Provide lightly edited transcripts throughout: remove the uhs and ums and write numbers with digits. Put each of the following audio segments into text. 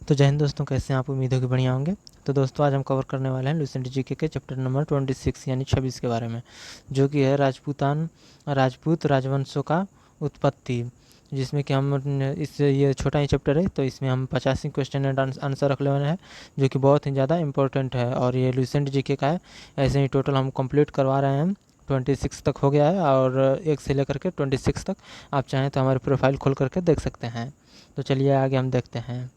तो जय हिंद दोस्तों, कैसे हैं आप? उम्मीद है कि बढ़िया होंगे। तो दोस्तों, आज हम कवर करने वाले हैं लुसेंट जीके के चैप्टर नंबर 26 यानी 26 के बारे में, जो कि है राजपूत राजवंशों का उत्पत्ति। जिसमें कि हम ये छोटा ही चैप्टर है, तो इसमें हम 85 क्वेश्चन एंड आंसर रख लेने हैं, जो कि बहुत ही ज़्यादा इंपॉर्टेंट है। और ये लुसेंट जीके का है। ऐसे ही टोटल हम कंप्लीट करवा रहे हैं। 26 तक हो गया है और 1 से लेकर के 26 तक आप चाहें तो हमारे प्रोफाइल खोल करके देख सकते हैं। तो चलिए आगे हम देखते हैं।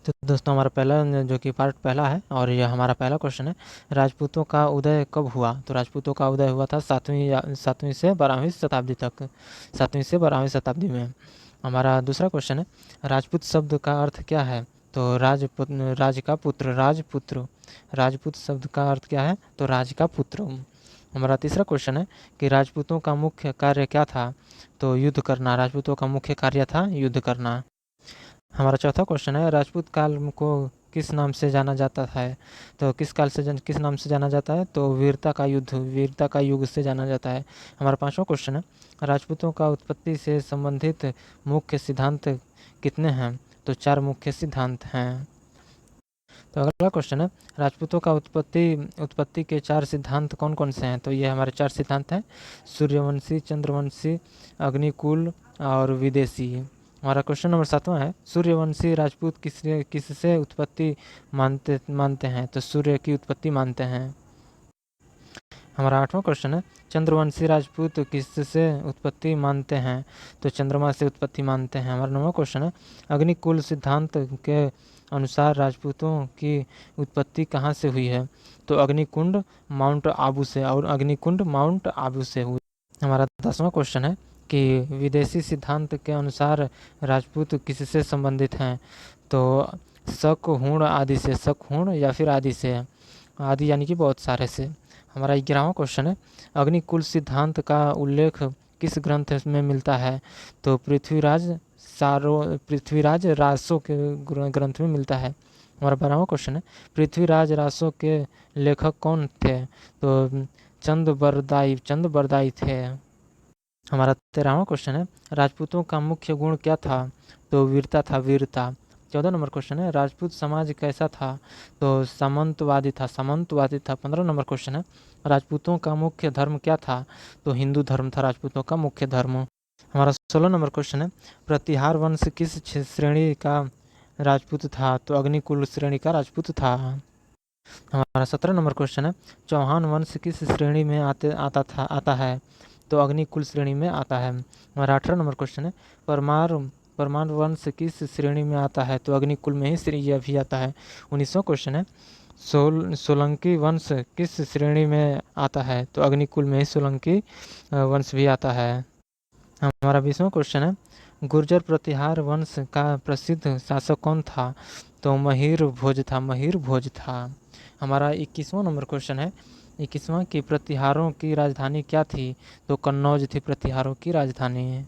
तो दोस्तों, हमारा पहला जो कि पार्ट पहला है और यह हमारा पहला क्वेश्चन है, राजपूतों का उदय कब हुआ? तो राजपूतों का उदय हुआ था 7वीं से 12वीं शताब्दी तक, 7वीं से 12वीं शताब्दी में। हमारा दूसरा क्वेश्चन है, राजपूत शब्द का अर्थ क्या है? तो राज का पुत्र, राजपुत्र। राजपूत शब्द का अर्थ क्या है? तो राज का पुत्र। हमारा तीसरा क्वेश्चन है कि राजपूतों का मुख्य कार्य क्या था? तो युद्ध करना। राजपूतों का मुख्य कार्य था युद्ध करना। हमारा चौथा क्वेश्चन है, राजपूत काल को किस नाम से जाना जाता है? तो किस नाम से जाना जाता है? तो वीरता का युग से जाना जाता है। हमारा पांचवा क्वेश्चन है, राजपूतों का उत्पत्ति से संबंधित मुख्य सिद्धांत कितने हैं? तो 4 मुख्य सिद्धांत हैं। तो अगला क्वेश्चन है, राजपूतों का उत्पत्ति के 4 सिद्धांत कौन कौन से हैं? तो ये हमारे 4 सिद्धांत हैं, सूर्यवंशी, चंद्रवंशी, अग्निकुल और विदेशी। हमारा क्वेश्चन नंबर 7वां है, सूर्यवंशी राजपूत किससे उत्पत्ति मानते हैं? तो सूर्य की उत्पत्ति मानते हैं। हमारा 8वां क्वेश्चन है, चंद्रवंशी राजपूत किससे उत्पत्ति मानते हैं? तो चंद्रमा से उत्पत्ति मानते हैं। हमारा 9वां क्वेश्चन है, अग्निकुल सिद्धांत के अनुसार राजपूतों की उत्पत्ति कहाँ से हुई है? तो अग्निकुंड माउंट आबू से हुई। हमारा 10वां क्वेश्चन है कि विदेशी सिद्धांत के अनुसार राजपूत किससे संबंधित हैं? तो शक, हूण आदि से, शक, हूण या फिर आदि से, आदि यानी कि बहुत सारे से। हमारा 11वां क्वेश्चन है, अग्निकुल सिद्धांत का उल्लेख किस ग्रंथ में मिलता है? तो पृथ्वीराज रासो के ग्रंथ में मिलता है। हमारा 12वां क्वेश्चन है, पृथ्वीराज रासो के लेखक कौन थे? तो चंद बरदाई थे। हमारा 13वां क्वेश्चन है, राजपूतों का मुख्य गुण क्या था? तो वीरता था, वीरता। 14 नंबर क्वेश्चन है, राजपूत समाज कैसा था? तो सामंतवादी था। 15 नंबर क्वेश्चन है, राजपूतों का मुख्य धर्म क्या था? तो हिंदू धर्म था राजपूतों का मुख्य धर्म। हमारा 16 नंबर क्वेश्चन है, प्रतिहार वंश किस श्रेणी का राजपूत था? तो अग्निकुल श्रेणी का राजपूत था। हमारा 17 नंबर क्वेश्चन है, चौहान वंश किस श्रेणी में आता है? तो अग्निकुल श्रेणी में आता है। हमारा 18 नंबर क्वेश्चन है, परमार वंश किस श्रेणी में आता है? तो अग्निकुल में ही यह भी आता है। 19वां क्वेश्चन है, सोलंकी वंश किस श्रेणी में आता है? तो अग्निकुल में ही सोलंकी वंश भी आता है। हमारा 20वां क्वेश्चन है, गुर्जर प्रतिहार वंश का प्रसिद्ध शासक कौन था? तो महिर भोज था। हमारा 21वां नंबर क्वेश्चन है, 21वां की प्रतिहारों की राजधानी क्या थी? तो कन्नौज थी प्रतिहारों की राजधानी।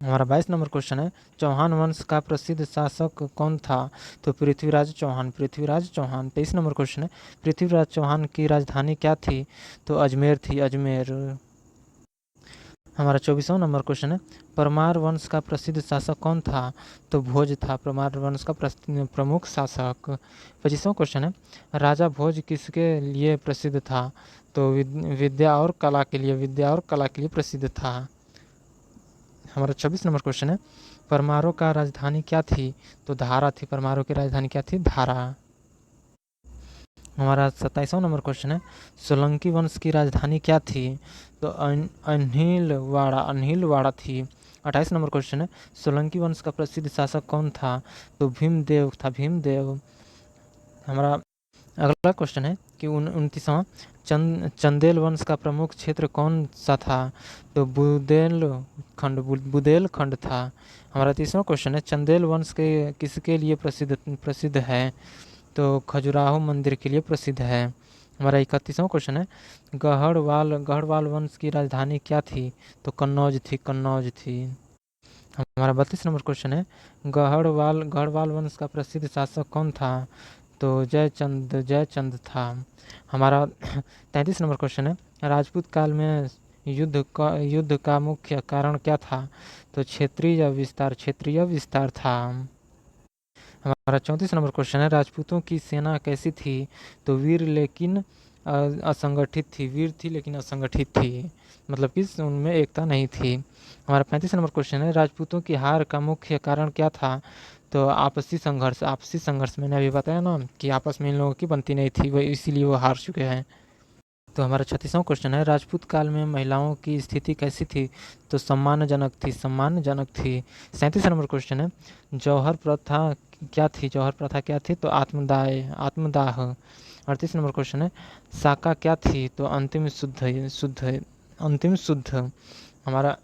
हमारा 22 नंबर क्वेश्चन है, चौहान वंश का प्रसिद्ध शासक कौन था? तो पृथ्वीराज चौहान। 23 नंबर क्वेश्चन है, पृथ्वीराज चौहान की राजधानी क्या थी? तो अजमेर थी, अजमेर। हमारा 24वां नंबर क्वेश्चन है, परमार वंश का प्रसिद्ध शासक कौन था? तो भोज था परमार वंश का प्रमुख शासक। 25वां क्वेश्चन है, राजा भोज किसके लिए प्रसिद्ध था? तो विद्या और कला के लिए प्रसिद्ध था। हमारा 26 नंबर क्वेश्चन है, परमारों का राजधानी क्या थी? तो धारा थी, परमारों की राजधानी क्या थी? धारा। हमारा 27वां नंबर क्वेश्चन है, सोलंकी वंश की राजधानी क्या थी? तो अनहिलवाड़ा थी। 28 नंबर क्वेश्चन है, सोलंकी वंश का प्रसिद्ध शासक कौन था? तो भीमदेव था, भीमदेव। हमारा अगला क्वेश्चन है कि 29वां, चंदेल वंश का प्रमुख क्षेत्र कौन सा था? तो बुदेलखंड था। हमारा 30वां क्वेश्चन है, चंदेल वंश के किसके लिए प्रसिद्ध है? तो खजुराहो मंदिर के लिए प्रसिद्ध है। हमारा 31वां क्वेश्चन है, गढ़वाल वंश की राजधानी क्या थी? तो कन्नौज थी। हमारा 32 नंबर क्वेश्चन है, गढ़वाल वंश का प्रसिद्ध शासक कौन था? तो जयचंद था। हमारा 33 नंबर क्वेश्चन है, राजपूत काल में युद्ध का मुख्य कारण क्या था? तो क्षेत्रीय विस्तार था। हमारा 34 नंबर क्वेश्चन है, राजपूतों की सेना कैसी थी? तो वीर लेकिन असंगठित थी। वीर थी लेकिन असंगठित थी, मतलब कि उनमें एकता नहीं थी। हमारा 35 नंबर क्वेश्चन है, राजपूतों की हार का मुख्य कारण क्या था? तो आपसी संघर्ष। आपसी संघर्ष मैंने अभी बताया ना कि आपस में इन लोगों की बनती नहीं थी, वो इसीलिए वो हार चुके हैं। तो हमारा 36वां क्वेश्चन है, राजपूत काल में महिलाओं की स्थिति कैसी थी? तो सम्मानजनक थी। सम्मानजनक थी। 37 नंबर क्वेश्चन है, जौहर प्रथा क्या थी? जौहर प्रथा क्या थी? तो आत्मदाह। 38 नंबर क्वेश्चन है, साका क्या थी? तो अंतिम शुद्ध शुद्ध अंतिम शुद्ध। हमारा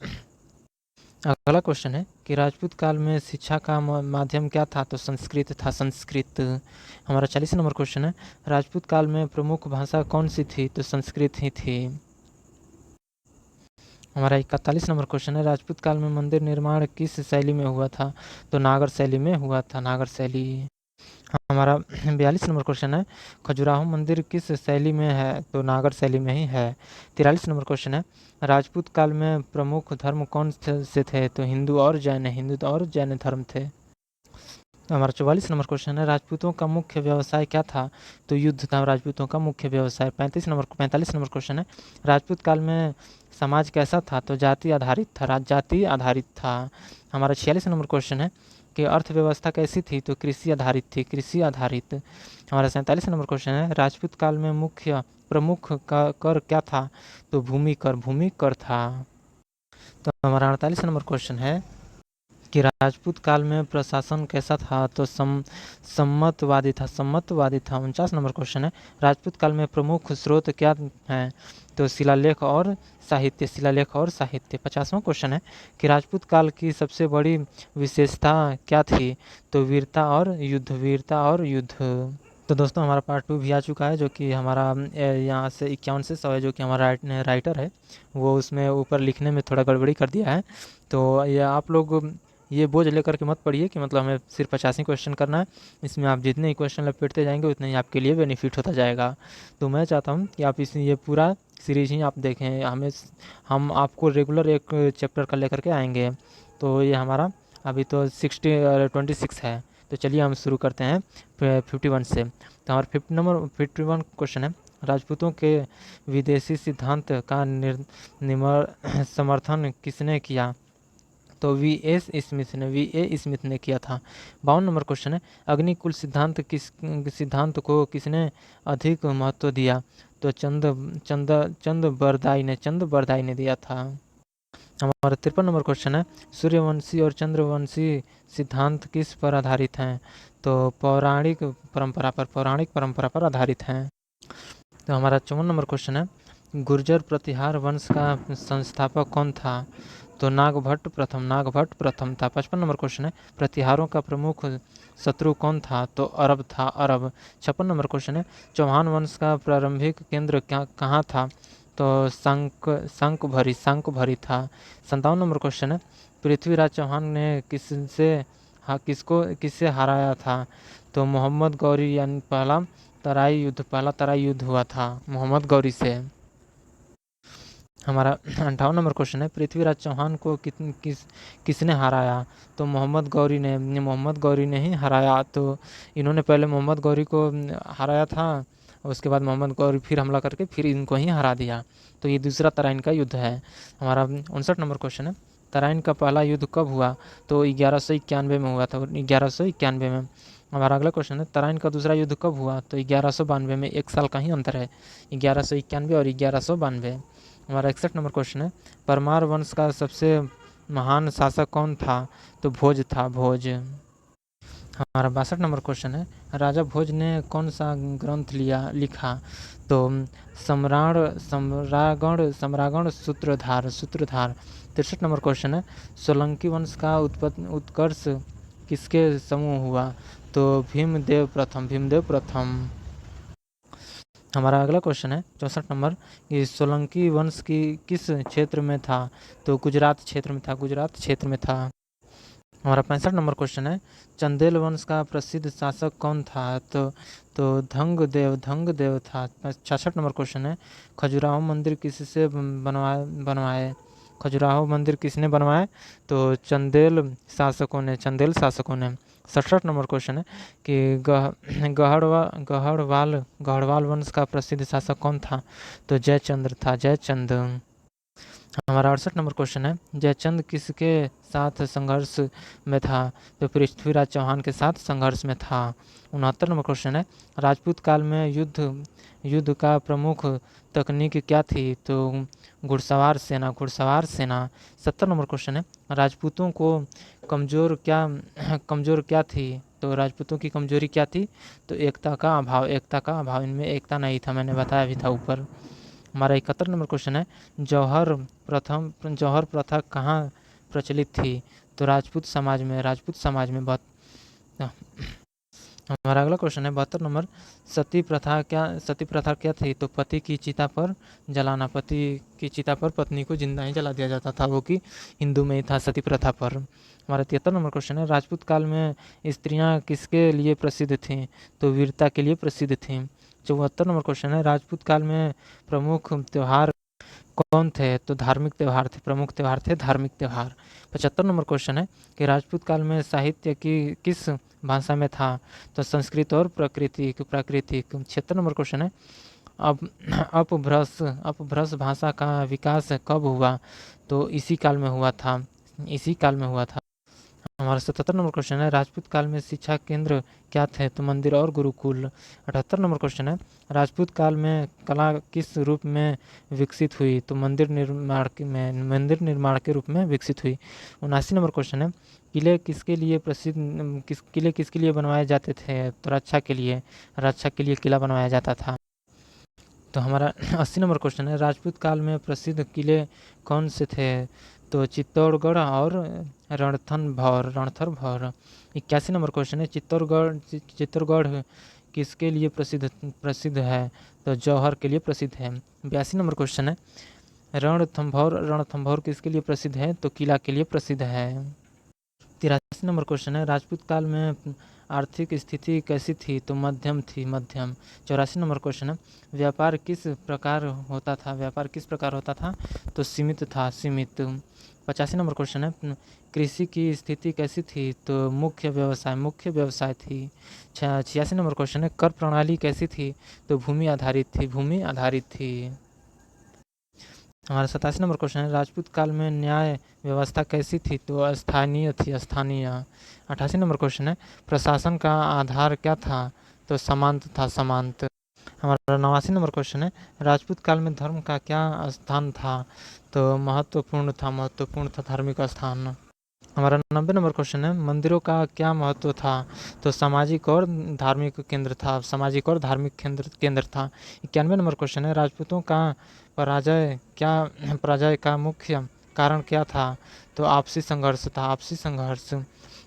अगला क्वेश्चन है कि राजपूत काल में शिक्षा का माध्यम क्या था? तो संस्कृत था। संस्कृत। हमारा 40 नंबर क्वेश्चन है, राजपूत काल में प्रमुख भाषा कौन सी थी? तो संस्कृत ही थी। हमारा 41 नंबर क्वेश्चन है, राजपूत काल में मंदिर निर्माण किस शैली में हुआ था? तो नागर शैली में हुआ था। नागर शैली। हमारा 42 नंबर क्वेश्चन है, खजुराहो मंदिर किस शैली में है? तो नागर शैली में ही है। 43 नंबर क्वेश्चन है, राजपूत काल में प्रमुख धर्म कौन से थे? तो हिंदू और जैन। हिंदू और जैन धर्म थे। हमारा 44 नंबर क्वेश्चन है, राजपूतों का मुख्य व्यवसाय क्या था? तो युद्ध था राजपूतों का मुख्य व्यवसाय। 45 नंबर क्वेश्चन है, राजपूत काल में समाज कैसा था? तो जाति आधारित था। जाति आधारित था। हमारा 46 नंबर क्वेश्चन है कि अर्थव्यवस्था कैसी थी? तो कृषि आधारित थी। कृषि आधारित। हमारा 47 नंबर क्वेश्चन है, राजपूत काल में मुख्य प्रमुख का कर क्या था? तो भूमि कर। भूमि कर था। तो हमारा 48 नंबर क्वेश्चन है कि राजपूत काल में प्रशासन कैसा था? तो सम्मतवादी था। सम्मतवादी था। 49 नंबर क्वेश्चन है, राजपूत काल में प्रमुख स्रोत क्या हैं? तो शिलालेख और साहित्य। शिलालेख और साहित्य। 50वां क्वेश्चन है कि राजपूत काल की सबसे बड़ी विशेषता क्या थी? तो वीरता और युद्ध। वीरता और युद्ध। तो दोस्तों हमारा पार्ट 2 भी आ चुका है, जो कि हमारा यहाँ से 51 से 100 है, जो कि हमारा राइटर है वो उसमें ऊपर लिखने में थोड़ा गड़बड़ी कर दिया है। तो ये आप लोग ये बोझ लेकर के मत पढ़िए कि मतलब हमें सिर्फ 85 क्वेश्चन करना है। इसमें आप जितने ही क्वेश्चन लपेटते जाएंगे उतने ही आपके लिए बेनिफिट होता जाएगा। तो मैं चाहता हूँ कि आप ये पूरा सीरीज ही आप देखें। हम आपको रेगुलर एक चैप्टर का लेकर के आएंगे। तो ये हमारा अभी तो 26 है। तो चलिए हम शुरू करते हैं 51 से। तो हमारा 51 क्वेश्चन है, राजपूतों के विदेशी सिद्धांत का समर्थन किसने किया? तो वी ए स्मिथ ने किया था। 52 नंबर क्वेश्चन है, अग्निकुल सिद्धांत को किसने अधिक महत्व दिया? तो चंद बरदाई ने दिया था। हमारा 53 नंबर क्वेश्चन है, सूर्यवंशी और चंद्रवंशी सिद्धांत किस पर आधारित हैं? तो पौराणिक परंपरा पर आधारित हैं। तो हमारा 54 नंबर क्वेश्चन है, गुर्जर प्रतिहार वंश का संस्थापक कौन था? तो नागभट्ट प्रथम था। 55 नंबर क्वेश्चन है, प्रतिहारों का प्रमुख शत्रु कौन था? तो अरब था। अरब। 56 नंबर क्वेश्चन है, चौहान वंश का प्रारंभिक केंद्र कहाँ था? तो शंख भरी था। 57 नंबर क्वेश्चन है, पृथ्वीराज चौहान ने किससे हराया था? तो मोहम्मद गौरी, यानी पहला तराई युद्ध हुआ था मोहम्मद गौरी से। हमारा 58 नंबर क्वेश्चन है, पृथ्वीराज चौहान को किसने हराया? तो मोहम्मद गौरी ने ही हराया। तो इन्होंने पहले मोहम्मद गौरी को हराया था, उसके बाद मोहम्मद गौरी फिर हमला करके फिर इनको ही हरा दिया। तो ये दूसरा तराइन का युद्ध है। हमारा 59 नंबर क्वेश्चन है, तराइन का पहला युद्ध कब हुआ? तो 1191 में हुआ था। 1191 में। हमारा अगला क्वेश्चन है, तराइन का दूसरा युद्ध कब हुआ? तो 1192 में। 1 साल का ही अंतर है 1191 और 1192। हमारा 61 नंबर क्वेश्चन है, परमार वंश का सबसे महान शासक कौन था? तो भोज था। भोज। हमारा 62 नंबर क्वेश्चन है, राजा भोज ने कौन सा ग्रंथ लिखा? तो सम्रागण सूत्रधार। 63 नंबर क्वेश्चन है, सोलंकी वंश का उत्कर्ष किसके समूह हुआ? तो भीमदेव प्रथम। हमारा अगला क्वेश्चन है 64 नंबर, ये सोलंकी वंश की किस क्षेत्र में था? तो गुजरात क्षेत्र में था। हमारा 65 नंबर क्वेश्चन है, चंदेल वंश का प्रसिद्ध शासक कौन था? तो धंग देव था। 66 नंबर क्वेश्चन है, खजुराहो मंदिर किससे बनवाए? खजुराहो मंदिर किसने बनवाया? तो चंदेल शासकों ने। 67 नंबर क्वेश्चन है कि गढ़वाल वंश का प्रसिद्ध शासक कौन था? तो जयचंद्र था, जयचंद। हमारा 68 नंबर क्वेश्चन है, जयचंद किसके साथ संघर्ष में था? तो पृथ्वीराज चौहान के साथ संघर्ष में था। 69 नंबर क्वेश्चन है, राजपूत काल में युद्ध का प्रमुख तकनीक क्या थी? तो घुड़सवार सेना। 70 नंबर क्वेश्चन है, राजपूतों को कमजोर क्या थी? तो राजपूतों की कमजोरी क्या थी? तो एकता का अभाव। इनमें एकता नहीं था, मैंने बताया भी था ऊपर। हमारा 71 नंबर क्वेश्चन है, जौहर प्रथा कहाँ प्रचलित थी? तो राजपूत समाज में। हमारा अगला क्वेश्चन है 72 नंबर, सती प्रथा क्या थी? तो पति की चिता पर पत्नी को जिंदा ही जला दिया जाता था, वो कि हिंदू में ही था सती प्रथा पर। हमारा 73 नंबर क्वेश्चन है, राजपूत काल में स्त्रियां किसके लिए प्रसिद्ध थीं? तो वीरता के लिए प्रसिद्ध थीं। 74 नंबर क्वेश्चन है, राजपूत काल में प्रमुख त्योहार कौन थे? तो धार्मिक त्योहार थे, प्रमुख त्योहार थे धार्मिक त्योहार। 75 नंबर क्वेश्चन है कि राजपूत काल में साहित्य की किस भाषा में था? तो संस्कृत और प्राकृतिक। 76 नंबर क्वेश्चन है, अब अपभ्रंश भाषा का विकास कब हुआ? तो इसी काल में हुआ था। हमारा 77 नंबर क्वेश्चन है, राजपूत काल में शिक्षा केंद्र क्या थे? तो मंदिर और गुरुकुल। 78 नंबर क्वेश्चन है, राजपूत काल में कला किस रूप में विकसित हुई? तो मंदिर निर्माण के रूप में विकसित हुई। 79 नंबर क्वेश्चन है, किले किसके लिए बनवाए जाते थे? तो रक्षा के लिए किला बनवाया जाता था। तो हमारा 80 नंबर क्वेश्चन है, राजपूत काल में प्रसिद्ध किले कौन से थे? तो चित्तौड़गढ़ और रणथंभौर। 81 नंबर क्वेश्चन है, चित्तौड़गढ़ किसके लिए प्रसिद्ध है? तो जौहर के लिए प्रसिद्ध है। 82 नंबर क्वेश्चन है, रणथंभौर किसके लिए प्रसिद्ध है? तो किला के लिए प्रसिद्ध है। 83 नंबर क्वेश्चन है, राजपूत काल में आर्थिक स्थिति कैसी थी? तो मध्यम थी। 84 नंबर क्वेश्चन है, व्यापार किस प्रकार होता था? तो सीमित था। 85 नंबर क्वेश्चन है, कृषि की स्थिति कैसी थी? तो मुख्य व्यवसाय थी। 86 नंबर क्वेश्चन है, कर प्रणाली कैसी थी? तो भूमि आधारित थी। हमारा 87 नंबर क्वेश्चन है, राजपूत काल में न्याय व्यवस्था कैसी थी? तो स्थानीय थी। 88 नंबर क्वेश्चन है, प्रशासन का आधार क्या था? तो सामंत। हमारा 89 नंबर क्वेश्चन है, राजपूत काल में धर्म का क्या स्थान था? तो महत्वपूर्ण था धार्मिक स्थान। हमारा 90 नंबर क्वेश्चन है, मंदिरों का क्या महत्व था? तो सामाजिक और धार्मिक केंद्र था। 91 नंबर क्वेश्चन है, राजपूतों का पराजय का मुख्य कारण क्या था? तो आपसी संघर्ष।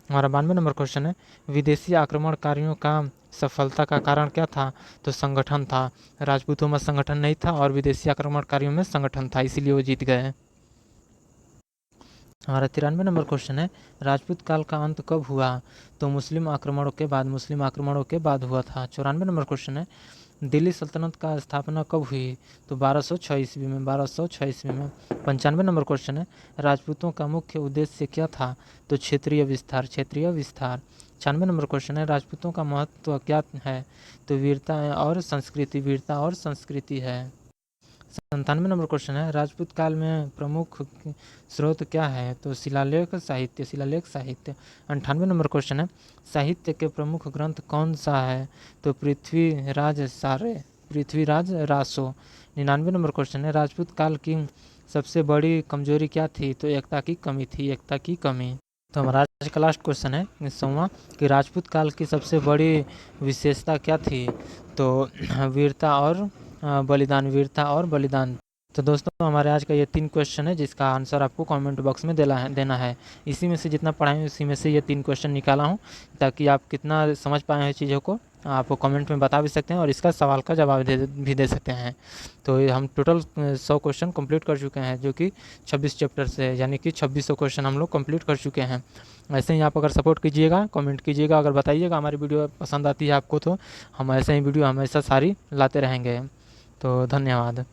हमारा 92 नंबर क्वेश्चन है, विदेशी आक्रमणकारियों का सफलता का कारण क्या था? तो संगठन था। राजपूतों में संगठन नहीं था और विदेशी आक्रमणकारियों में संगठन था, इसीलिए वो जीत गए। हमारा 93 नंबर क्वेश्चन है, राजपूत काल का अंत कब हुआ? तो मुस्लिम आक्रमणों के बाद हुआ था। 94 नंबर क्वेश्चन है, दिल्ली सल्तनत का स्थापना कब हुई? तो 1206 ईस्वी में। 95 नंबर क्वेश्चन है, राजपूतों का मुख्य उद्देश्य क्या था? तो क्षेत्रीय विस्तार। 96 नंबर क्वेश्चन है, राजपूतों का महत्व क्या है? तो वीरता और संस्कृति है। 97 नंबर क्वेश्चन है, राजपूत काल में प्रमुख स्रोत क्या है? तो शिलालेख साहित्य। 98 नंबर क्वेश्चन है, साहित्य के प्रमुख ग्रंथ कौन सा है? तो पृथ्वीराज रासो। 99 नंबर क्वेश्चन है, राजपूत काल की सबसे बड़ी कमजोरी क्या थी? तो एकता की कमी। तो हमारा आज का लास्ट क्वेश्चन है 100वां कि राजपूत काल की सबसे बड़ी विशेषता क्या थी? तो वीरता और बलिदान। तो दोस्तों, हमारे आज का ये 3 क्वेश्चन है जिसका आंसर आपको कमेंट बॉक्स में देना है। इसी में से जितना पढ़ाए उसी में से ये 3 क्वेश्चन निकाला हूँ, ताकि आप कितना समझ पाए हैं चीज़ों को आप कमेंट में बता भी सकते हैं और इसका सवाल का जवाब भी दे सकते हैं। तो हम टोटल 100 क्वेश्चन कंप्लीट कर चुके हैं, जो कि 26 चैप्टर से, यानी कि 2600 क्वेश्चन हम लोग कंप्लीट कर चुके हैं। ऐसे ही आप अगर सपोर्ट कीजिएगा, कमेंट कीजिएगा, अगर बताइएगा हमारी वीडियो पसंद आती है आपको, तो हम ऐसे ही वीडियो हमेशा सारी लाते रहेंगे। तो धन्यवाद।